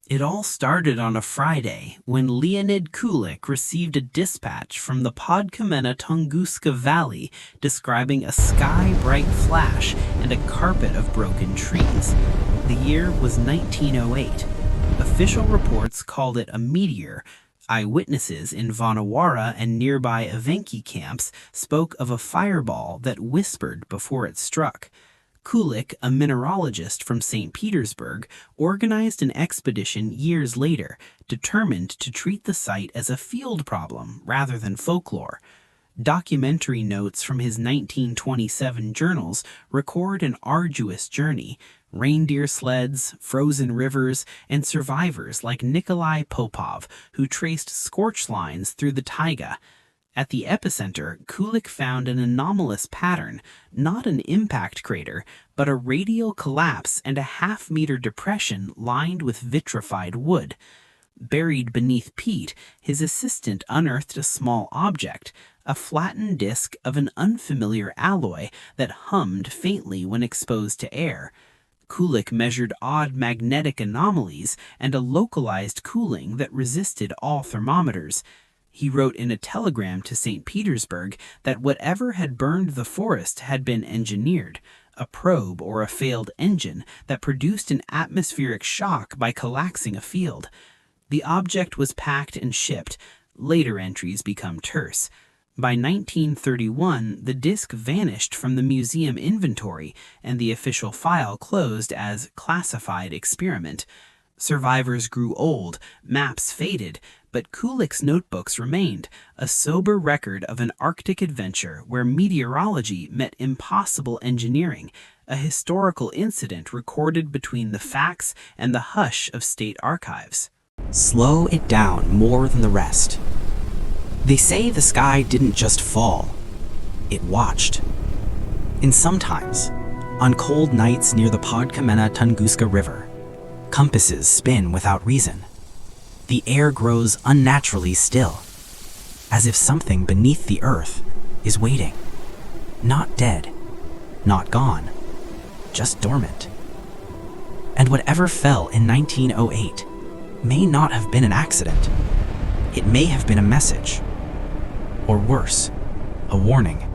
It all started on a Friday when Leonid Kulik received a dispatch from the Podkamena Tunguska Valley describing a sky-bright flash and a carpet of broken trees. The year was 1908. Official reports called it a meteor. Eyewitnesses in Vanawara and nearby Evenki camps spoke of a fireball that whispered before it struck. Kulik, a mineralogist from St. Petersburg, organized an expedition years later, determined to treat the site as a field problem rather than folklore. Documentary notes from his 1927 journals record an arduous journey: reindeer sleds, frozen rivers, and survivors like Nikolai Popov, who traced scorch lines through the taiga. At the epicenter, Kulik found an anomalous pattern, not an impact crater, but a radial collapse and a half-meter depression lined with vitrified wood. Buried beneath peat, his assistant unearthed a small object, a flattened disc of an unfamiliar alloy that hummed faintly when exposed to air. Kulik measured odd magnetic anomalies and a localized cooling that resisted all thermometers. He wrote in a telegram to St. Petersburg that whatever had burned the forest had been engineered, a probe or a failed engine that produced an atmospheric shock by collapsing a field. The object was packed and shipped. Later entries become terse. By 1931, the disc vanished from the museum inventory, and the official file closed as classified experiment. Survivors grew old, maps faded, but Kulik's notebooks remained, a sober record of an Arctic adventure where meteorology met impossible engineering, a historical incident recorded between the facts and the hush of state archives. Slow it down more than the rest. They say the sky didn't just fall, it watched. And sometimes, on cold nights near the Podkamena Tunguska River, compasses spin without reason. The air grows unnaturally still, as if something beneath the earth is waiting. Not dead, not gone, just dormant. And whatever fell in 1908 may not have been an accident. It may have been a message, or worse, a warning.